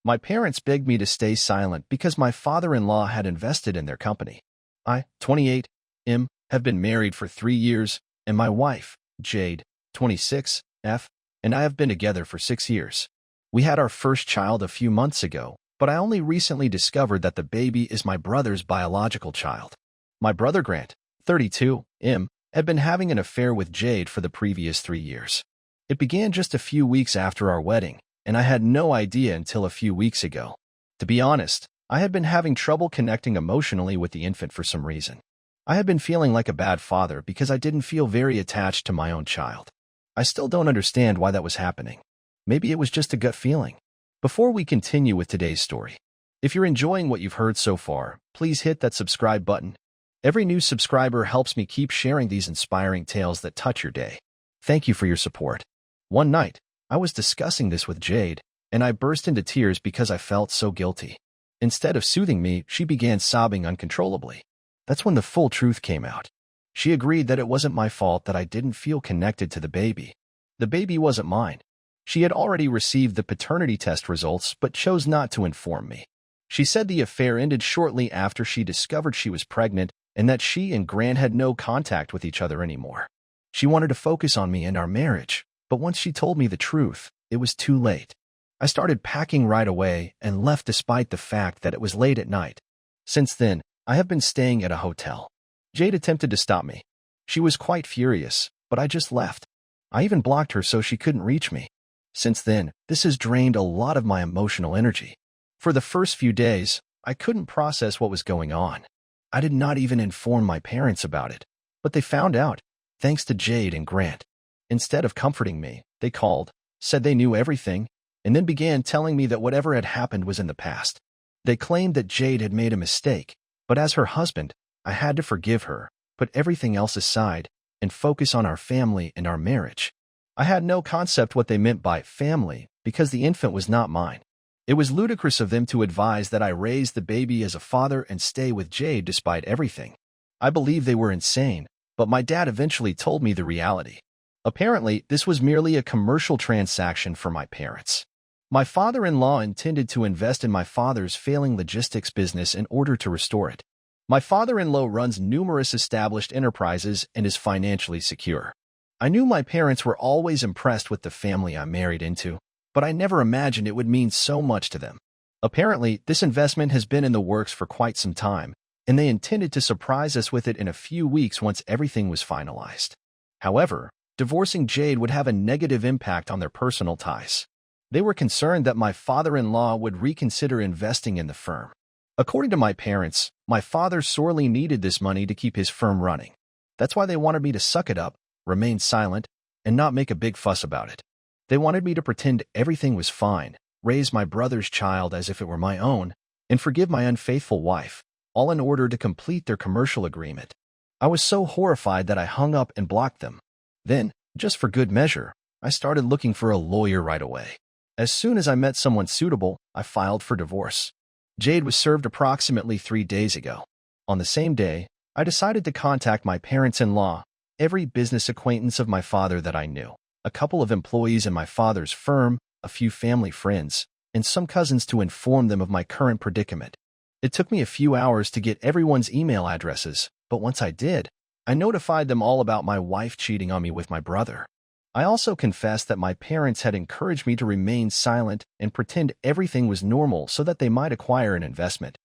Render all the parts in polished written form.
My parents begged me to stay silent because my father-in-law had invested in their company. I, 28, have been married for 3 years, and my wife, Jade, 26, and I have been together for 6 years. We had our first child a few months ago, but I only recently discovered that the baby is my brother's biological child. My brother Grant, 32, had been having an affair with Jade for the previous 3 years. It began just a few weeks after our wedding, and I had no idea until a few weeks ago. To be honest, I had been having trouble connecting emotionally with the infant for some reason. I had been feeling like a bad father because I didn't feel very attached to my own child. I still don't understand why that was happening. Maybe it was just a gut feeling. Before we continue with today's story, if you're enjoying what you've heard so far, please hit that subscribe button. Every new subscriber helps me keep sharing these inspiring tales that touch your day. Thank you for your support. One night, I was discussing this with Jade, and I burst into tears because I felt so guilty. Instead of soothing me, she began sobbing uncontrollably. That's when the full truth came out. She agreed that it wasn't my fault that I didn't feel connected to the baby. The baby wasn't mine. She had already received the paternity test results but chose not to inform me. She said the affair ended shortly after she discovered she was pregnant and that she and Grant had no contact with each other anymore. She wanted to focus on me and our marriage, but once she told me the truth, it was too late. I started packing right away and left despite the fact that it was late at night. Since then, I have been staying at a hotel. Jade attempted to stop me. She was quite furious, but I just left. I even blocked her so she couldn't reach me. Since then, this has drained a lot of my emotional energy. For the first few days, I couldn't process what was going on. I did not even inform my parents about it, but they found out, thanks to Jade and Grant. Instead of comforting me, they called, said they knew everything, and then began telling me that whatever had happened was in the past. They claimed that Jade had made a mistake, but as her husband, I had to forgive her, put everything else aside, and focus on our family and our marriage. I had no concept what they meant by family because the infant was not mine. It was ludicrous of them to advise that I raise the baby as a father and stay with Jade despite everything. I believe they were insane, but my dad eventually told me the reality. Apparently, this was merely a commercial transaction for my parents. My father-in-law intended to invest in my father's failing logistics business in order to restore it. My father-in-law runs numerous established enterprises and is financially secure. I knew my parents were always impressed with the family I married into, but I never imagined it would mean so much to them. Apparently, this investment has been in the works for quite some time, and they intended to surprise us with it in a few weeks once everything was finalized. However, divorcing Jade would have a negative impact on their personal ties. They were concerned that my father-in-law would reconsider investing in the firm. According to my parents, my father sorely needed this money to keep his firm running. That's why they wanted me to suck it up, remain silent, and not make a big fuss about it. They wanted me to pretend everything was fine, raise my brother's child as if it were my own, and forgive my unfaithful wife, all in order to complete their commercial agreement. I was so horrified that I hung up and blocked them. Then, just for good measure, I started looking for a lawyer right away. As soon as I met someone suitable, I filed for divorce. Jade was served approximately 3 days ago. On the same day, I decided to contact my parents-in-law, every business acquaintance of my father that I knew, a couple of employees in my father's firm, a few family friends, and some cousins to inform them of my current predicament. It took me a few hours to get everyone's email addresses, but once I did, I notified them all about my wife cheating on me with my brother. I also confessed that my parents had encouraged me to remain silent and pretend everything was normal so that they might acquire an investment.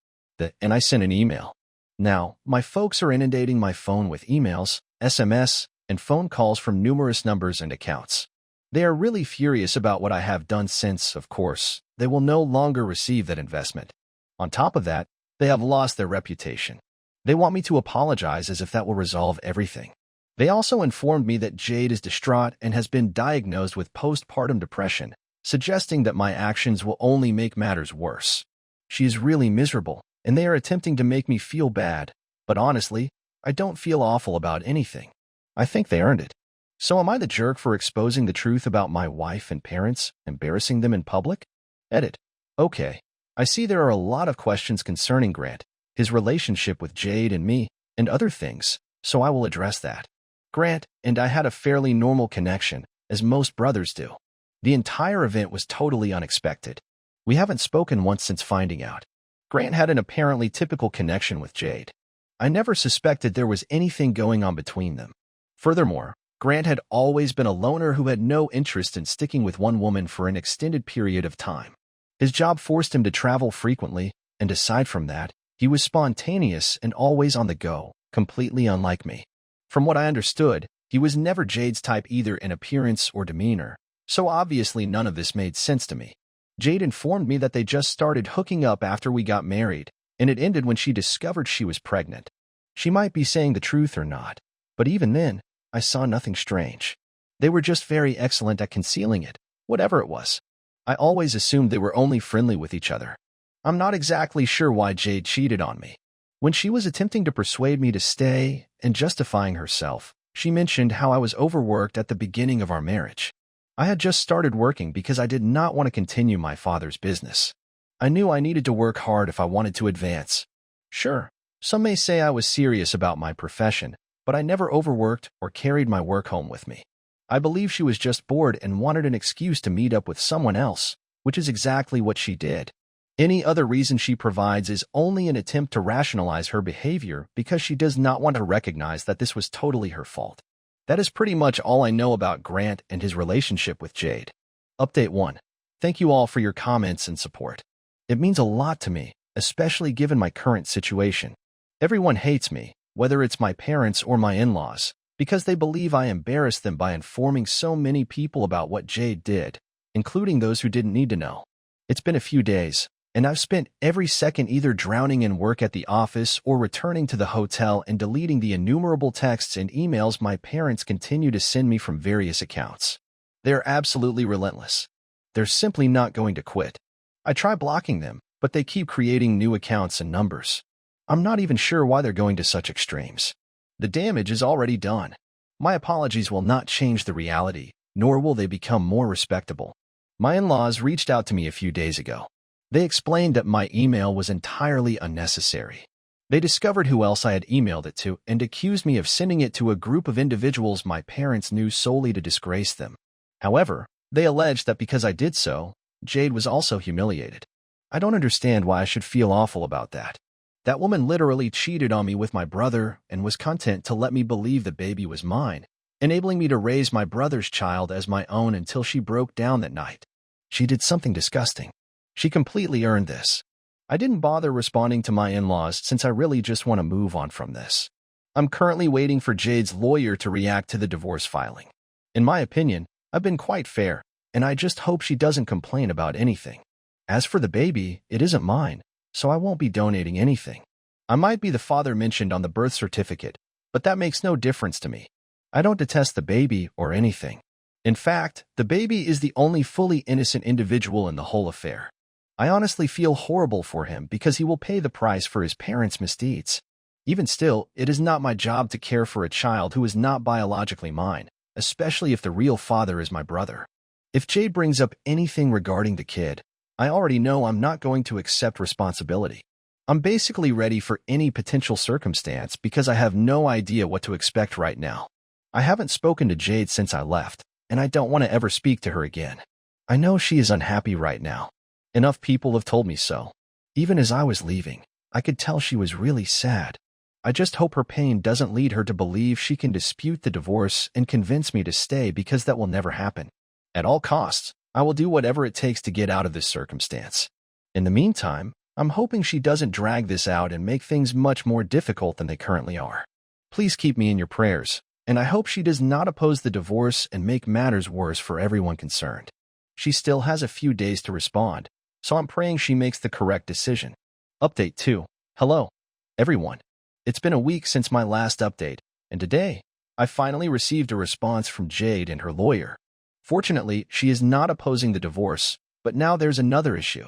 And I sent an email. Now, my folks are inundating my phone with emails, SMS, and phone calls from numerous numbers and accounts. They are really furious about what I have done since, of course, they will no longer receive that investment. On top of that, they have lost their reputation. They want me to apologize as if that will resolve everything. They also informed me that Jade is distraught and has been diagnosed with postpartum depression, suggesting that my actions will only make matters worse. She is really miserable, and they are attempting to make me feel bad, but honestly, I don't feel awful about anything. I think they earned it. So am I the jerk for exposing the truth about my wife and parents, embarrassing them in public? Edit. Okay. I see there are a lot of questions concerning Grant, his relationship with Jade and me, and other things, so I will address that. Grant and I had a fairly normal connection, as most brothers do. The entire event was totally unexpected. We haven't spoken once since finding out. Grant had an apparently typical connection with Jade. I never suspected there was anything going on between them. Furthermore, Grant had always been a loner who had no interest in sticking with one woman for an extended period of time. His job forced him to travel frequently, and aside from that, he was spontaneous and always on the go, completely unlike me. From what I understood, he was never Jade's type either in appearance or demeanor, so obviously none of this made sense to me. Jade informed me that they just started hooking up after we got married, and it ended when she discovered she was pregnant. She might be saying the truth or not, but even then, I saw nothing strange. They were just very excellent at concealing it, whatever it was. I always assumed they were only friendly with each other. I'm not exactly sure why Jade cheated on me. When she was attempting to persuade me to stay and justifying herself, she mentioned how I was overworked at the beginning of our marriage. I had just started working because I did not want to continue my father's business. I knew I needed to work hard if I wanted to advance. Sure, some may say I was serious about my profession, but I never overworked or carried my work home with me. I believe she was just bored and wanted an excuse to meet up with someone else, which is exactly what she did. Any other reason she provides is only an attempt to rationalize her behavior because she does not want to recognize that this was totally her fault. That is pretty much all I know about Grant and his relationship with Jade. Update 1. Thank you all for your comments and support. It means a lot to me, especially given my current situation. Everyone hates me, whether it's my parents or my in-laws, because they believe I embarrassed them by informing so many people about what Jade did, including those who didn't need to know. It's been a few days, and I've spent every second either drowning in work at the office or returning to the hotel and deleting the innumerable texts and emails my parents continue to send me from various accounts. They're absolutely relentless. They're simply not going to quit. I try blocking them, but they keep creating new accounts and numbers. I'm not even sure why they're going to such extremes. The damage is already done. My apologies will not change the reality, nor will they become more respectable. My in-laws reached out to me a few days ago. They explained that my email was entirely unnecessary. They discovered who else I had emailed it to and accused me of sending it to a group of individuals my parents knew solely to disgrace them. However, they alleged that because I did so, Jade was also humiliated. I don't understand why I should feel awful about that. That woman literally cheated on me with my brother and was content to let me believe the baby was mine, enabling me to raise my brother's child as my own until she broke down that night. She did something disgusting. She completely earned this. I didn't bother responding to my in-laws since I really just want to move on from this. I'm currently waiting for Jade's lawyer to react to the divorce filing. In my opinion, I've been quite fair, and I just hope she doesn't complain about anything. As for the baby, it isn't mine, so I won't be donating anything. I might be the father mentioned on the birth certificate, but that makes no difference to me. I don't detest the baby or anything. In fact, the baby is the only fully innocent individual in the whole affair. I honestly feel horrible for him because he will pay the price for his parents' misdeeds. Even still, it is not my job to care for a child who is not biologically mine, especially if the real father is my brother. If Jade brings up anything regarding the kid, I already know I'm not going to accept responsibility. I'm basically ready for any potential circumstance because I have no idea what to expect right now. I haven't spoken to Jade since I left, and I don't want to ever speak to her again. I know she is unhappy right now. Enough people have told me so. Even as I was leaving, I could tell she was really sad. I just hope her pain doesn't lead her to believe she can dispute the divorce and convince me to stay because that will never happen. At all costs, I will do whatever it takes to get out of this circumstance. In the meantime, I'm hoping she doesn't drag this out and make things much more difficult than they currently are. Please keep me in your prayers, and I hope she does not oppose the divorce and make matters worse for everyone concerned. She still has a few days to respond, so I'm praying she makes the correct decision. Update 2. Hello, everyone. It's been a week since my last update, and today, I finally received a response from Jade and her lawyer. Fortunately, she is not opposing the divorce, but now there's another issue.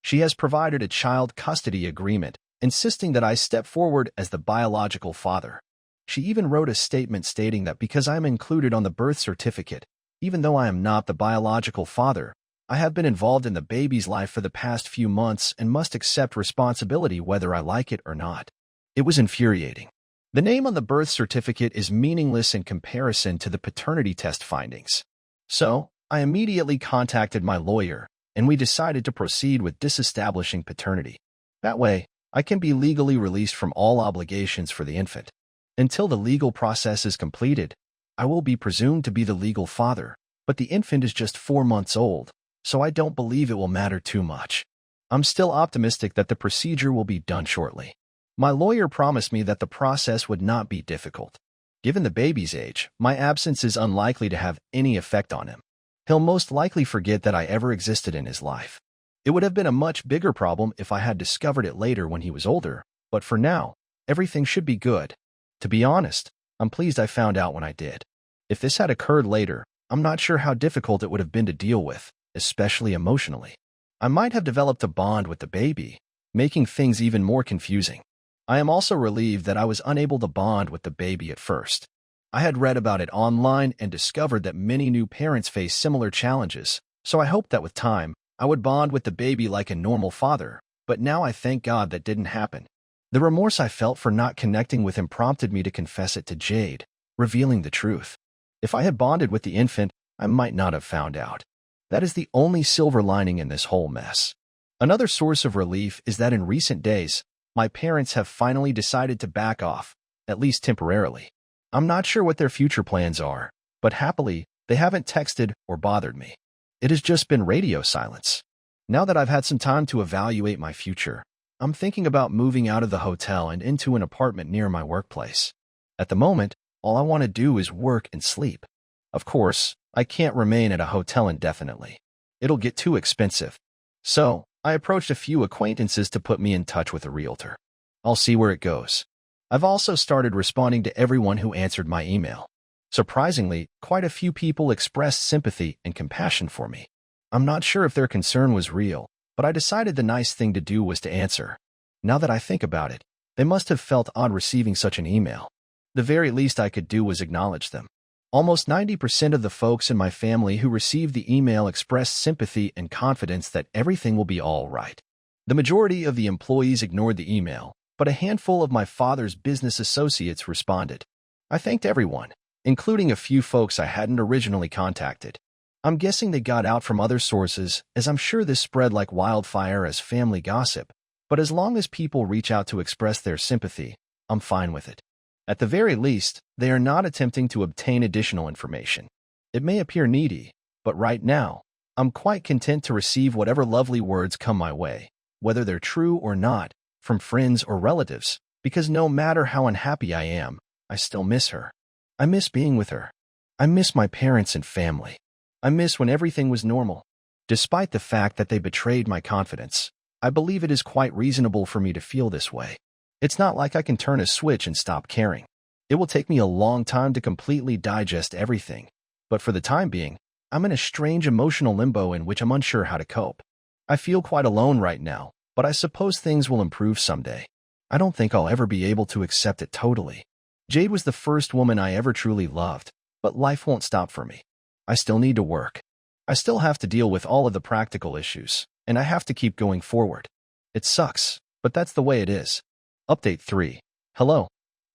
She has provided a child custody agreement, insisting that I step forward as the biological father. She even wrote a statement stating that because I'm included on the birth certificate, even though I am not the biological father, I have been involved in the baby's life for the past few months and must accept responsibility whether I like it or not. It was infuriating. The name on the birth certificate is meaningless in comparison to the paternity test findings. So, I immediately contacted my lawyer, and we decided to proceed with disestablishing paternity. That way, I can be legally released from all obligations for the infant. Until the legal process is completed, I will be presumed to be the legal father, but the infant is just 4 months old, so I don't believe it will matter too much. I'm still optimistic that the procedure will be done shortly. My lawyer promised me that the process would not be difficult. Given the baby's age, my absence is unlikely to have any effect on him. He'll most likely forget that I ever existed in his life. It would have been a much bigger problem if I had discovered it later when he was older, but for now, everything should be good. To be honest, I'm pleased I found out when I did. If this had occurred later, I'm not sure how difficult it would have been to deal with, especially emotionally. I might have developed a bond with the baby, making things even more confusing. I am also relieved that I was unable to bond with the baby at first. I had read about it online and discovered that many new parents face similar challenges, so I hoped that with time, I would bond with the baby like a normal father, but now I thank God that didn't happen. The remorse I felt for not connecting with him prompted me to confess it to Jade, revealing the truth. If I had bonded with the infant, I might not have found out. That is the only silver lining in this whole mess. Another source of relief is that in recent days, my parents have finally decided to back off, at least temporarily. I'm not sure what their future plans are, but happily, they haven't texted or bothered me. It has just been radio silence. Now that I've had some time to evaluate my future, I'm thinking about moving out of the hotel and into an apartment near my workplace. At the moment, all I want to do is work and sleep. Of course, I can't remain at a hotel indefinitely. It'll get too expensive. So, I approached a few acquaintances to put me in touch with a realtor. I'll see where it goes. I've also started responding to everyone who answered my email. Surprisingly, quite a few people expressed sympathy and compassion for me. I'm not sure if their concern was real, but I decided the nice thing to do was to answer. Now that I think about it, they must have felt odd receiving such an email. The very least I could do was acknowledge them. Almost 90% of the folks in my family who received the email expressed sympathy and confidence that everything will be all right. The majority of the employees ignored the email, but a handful of my father's business associates responded. I thanked everyone, including a few folks I hadn't originally contacted. I'm guessing they got out from other sources, as I'm sure this spread like wildfire as family gossip, but as long as people reach out to express their sympathy, I'm fine with it. At the very least, they are not attempting to obtain additional information. It may appear needy, but right now, I'm quite content to receive whatever lovely words come my way, whether they're true or not, from friends or relatives, because no matter how unhappy I am, I still miss her. I miss being with her. I miss my parents and family. I miss when everything was normal. Despite the fact that they betrayed my confidence, I believe it is quite reasonable for me to feel this way. It's not like I can turn a switch and stop caring. It will take me a long time to completely digest everything, but for the time being, I'm in a strange emotional limbo in which I'm unsure how to cope. I feel quite alone right now, but I suppose things will improve someday. I don't think I'll ever be able to accept it totally. Jade was the first woman I ever truly loved, but life won't stop for me. I still need to work. I still have to deal with all of the practical issues, and I have to keep going forward. It sucks, but that's the way it is. Update 3. Hello,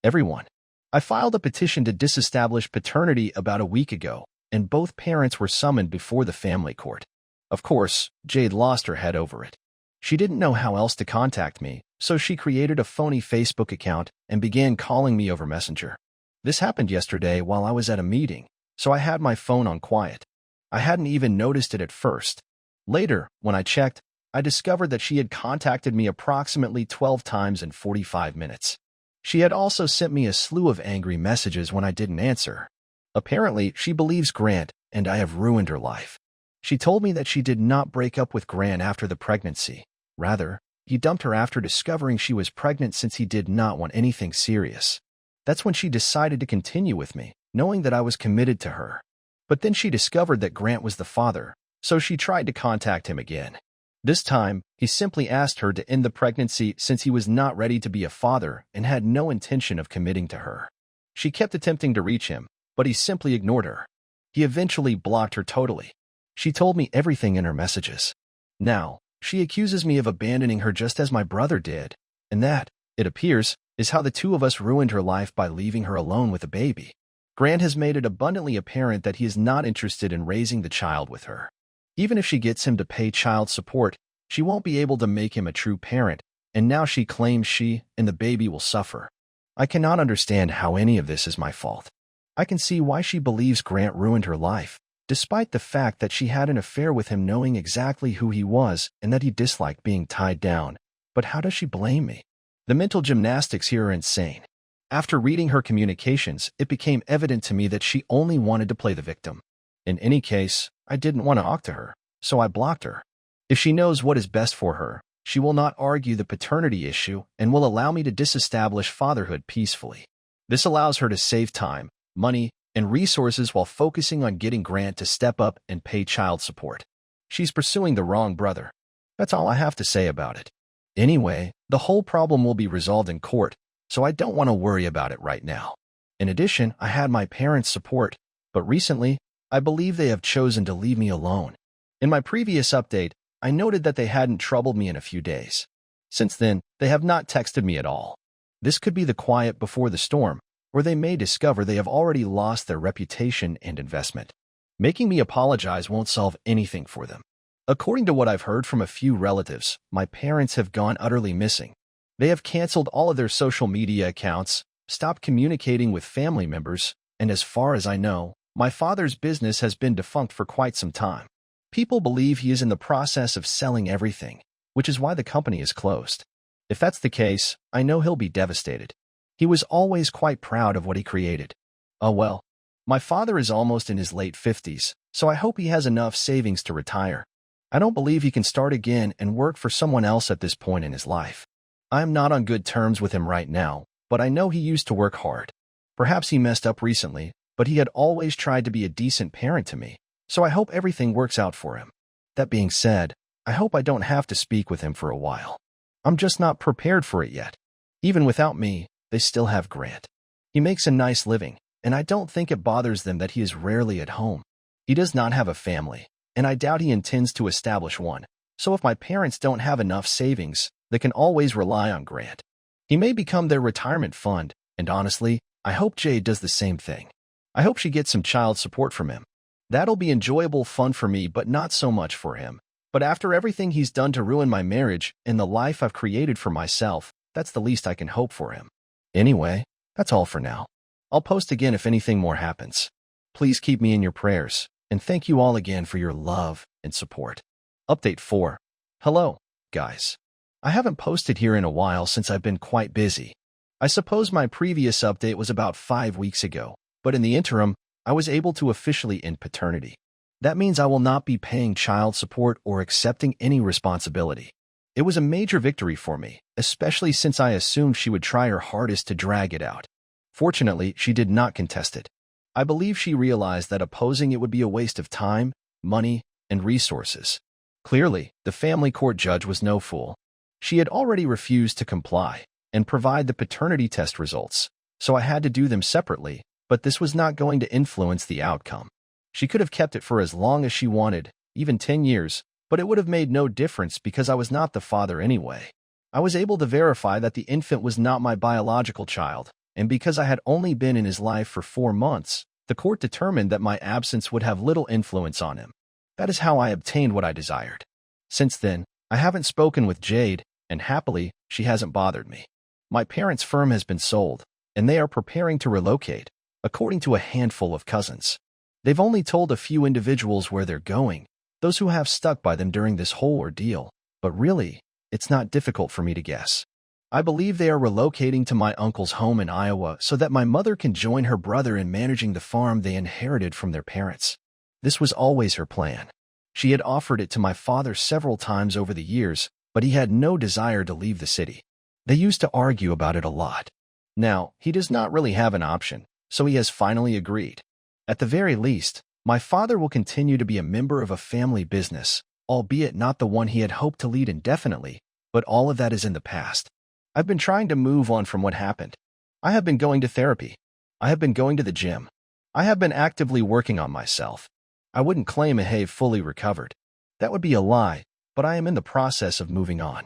everyone. I filed a petition to disestablish paternity about a week ago, and both parents were summoned before the family court. Of course, Jade lost her head over it. She didn't know how else to contact me, so she created a phony Facebook account and began calling me over Messenger. This happened yesterday while I was at a meeting, so I had my phone on quiet. I hadn't even noticed it at first. Later, when I checked, I discovered that she had contacted me approximately 12 times in 45 minutes. She had also sent me a slew of angry messages when I didn't answer. Apparently, she believes Grant, and I have ruined her life. She told me that she did not break up with Grant after the pregnancy. Rather, he dumped her after discovering she was pregnant since he did not want anything serious. That's when she decided to continue with me, knowing that I was committed to her. But then she discovered that Grant was the father, so she tried to contact him again. This time, he simply asked her to end the pregnancy since he was not ready to be a father and had no intention of committing to her. She kept attempting to reach him, but he simply ignored her. He eventually blocked her totally. She told me everything in her messages. Now, she accuses me of abandoning her just as my brother did, and that, it appears, is how the two of us ruined her life by leaving her alone with a baby. Grant has made it abundantly apparent that he is not interested in raising the child with her. Even if she gets him to pay child support, she won't be able to make him a true parent, and now she claims she and the baby will suffer. I cannot understand how any of this is my fault. I can see why she believes Grant ruined her life, despite the fact that she had an affair with him knowing exactly who he was and that he disliked being tied down. But how does she blame me? The mental gymnastics here are insane. After reading her communications, it became evident to me that she only wanted to play the victim. In any case, I didn't want to talk to her, so I blocked her. If she knows what is best for her, she will not argue the paternity issue and will allow me to disestablish fatherhood peacefully. This allows her to save time, money, and resources while focusing on getting Grant to step up and pay child support. She's pursuing the wrong brother. That's all I have to say about it. Anyway, the whole problem will be resolved in court, so I don't want to worry about it right now. In addition, I had my parents' support, but recently, I believe they have chosen to leave me alone. In my previous update, I noted that they hadn't troubled me in a few days. Since then, they have not texted me at all. This could be the quiet before the storm, or they may discover they have already lost their reputation and investment. Making me apologize won't solve anything for them. According to what I've heard from a few relatives, my parents have gone utterly missing. They have canceled all of their social media accounts, stopped communicating with family members, and as far as I know, my father's business has been defunct for quite some time. People believe he is in the process of selling everything, which is why the company is closed. If that's the case, I know he'll be devastated. He was always quite proud of what he created. Oh well. My father is almost in his late 50s, so I hope he has enough savings to retire. I don't believe he can start again and work for someone else at this point in his life. I am not on good terms with him right now, but I know he used to work hard. Perhaps he messed up recently, but he had always tried to be a decent parent to me, so I hope everything works out for him. That being said, I hope I don't have to speak with him for a while. I'm just not prepared for it yet. Even without me, they still have Grant. He makes a nice living, and I don't think it bothers them that he is rarely at home. He does not have a family, and I doubt he intends to establish one, so if my parents don't have enough savings, they can always rely on Grant. He may become their retirement fund, and honestly, I hope Jade does the same thing. I hope she gets some child support from him. That'll be enjoyable fun for me, but not so much for him. But after everything he's done to ruin my marriage and the life I've created for myself, that's the least I can hope for him. Anyway, that's all for now. I'll post again if anything more happens. Please keep me in your prayers, and thank you all again for your love and support. Update 4. Hello, guys. I haven't posted here in a while since I've been quite busy. I suppose my previous update was about 5 weeks ago, but in the interim, I was able to officially end paternity. That means I will not be paying child support or accepting any responsibility. It was a major victory for me, especially since I assumed she would try her hardest to drag it out. Fortunately, she did not contest it. I believe she realized that opposing it would be a waste of time, money, and resources. Clearly, the family court judge was no fool. She had already refused to comply and provide the paternity test results, so I had to do them separately, but this was not going to influence the outcome. She could have kept it for as long as she wanted, even 10 years, but it would have made no difference because I was not the father anyway. I was able to verify that the infant was not my biological child, and because I had only been in his life for 4 months, the court determined that my absence would have little influence on him. That is how I obtained what I desired. Since then, I haven't spoken with Jade, and happily, she hasn't bothered me. My parents' firm has been sold, and they are preparing to relocate, according to a handful of cousins. They've only told a few individuals where they're going, those who have stuck by them during this whole ordeal, but really, it's not difficult for me to guess. I believe they are relocating to my uncle's home in Iowa so that my mother can join her brother in managing the farm they inherited from their parents. This was always her plan. She had offered it to my father several times over the years, but he had no desire to leave the city. They used to argue about it a lot. Now, he does not really have an option, so he has finally agreed. At the very least, my father will continue to be a member of a family business, albeit not the one he had hoped to lead indefinitely, but all of that is in the past. I've been trying to move on from what happened. I have been going to therapy. I have been going to the gym. I have been actively working on myself. I wouldn't claim I have fully recovered. That would be a lie, but I am in the process of moving on.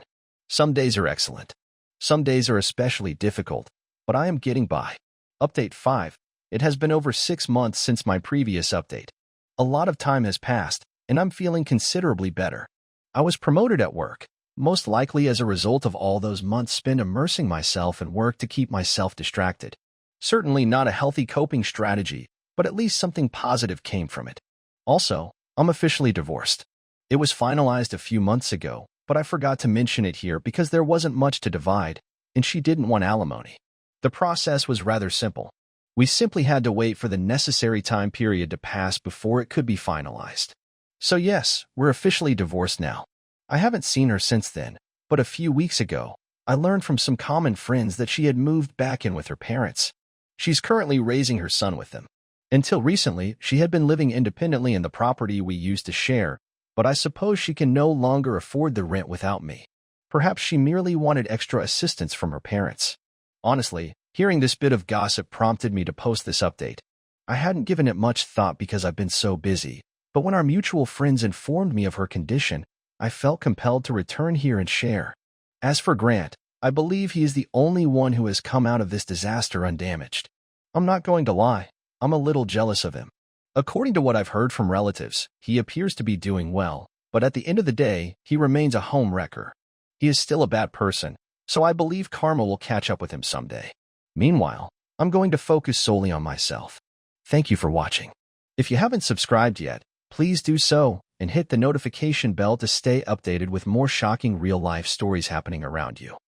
Some days are excellent. Some days are especially difficult, but I am getting by. Update 5. It has been over 6 months since my previous update. A lot of time has passed, and I'm feeling considerably better. I was promoted at work, most likely as a result of all those months spent immersing myself in work to keep myself distracted. Certainly not a healthy coping strategy, but at least something positive came from it. Also, I'm officially divorced. It was finalized a few months ago, but I forgot to mention it here because there wasn't much to divide, and she didn't want alimony. The process was rather simple. We simply had to wait for the necessary time period to pass before it could be finalized. So yes, we're officially divorced now. I haven't seen her since then, but a few weeks ago, I learned from some common friends that she had moved back in with her parents. She's currently raising her son with them. Until recently, she had been living independently in the property we used to share, but I suppose she can no longer afford the rent without me. Perhaps she merely wanted extra assistance from her parents. Honestly, hearing this bit of gossip prompted me to post this update. I hadn't given it much thought because I've been so busy, but when our mutual friends informed me of her condition, I felt compelled to return here and share. As for Grant, I believe he is the only one who has come out of this disaster undamaged. I'm not going to lie, I'm a little jealous of him. According to what I've heard from relatives, he appears to be doing well, but at the end of the day, he remains a home wrecker. He is still a bad person, so I believe karma will catch up with him someday. Meanwhile, I'm going to focus solely on myself. Thank you for watching. If you haven't subscribed yet, please do so, and hit the notification bell to stay updated with more shocking real-life stories happening around you.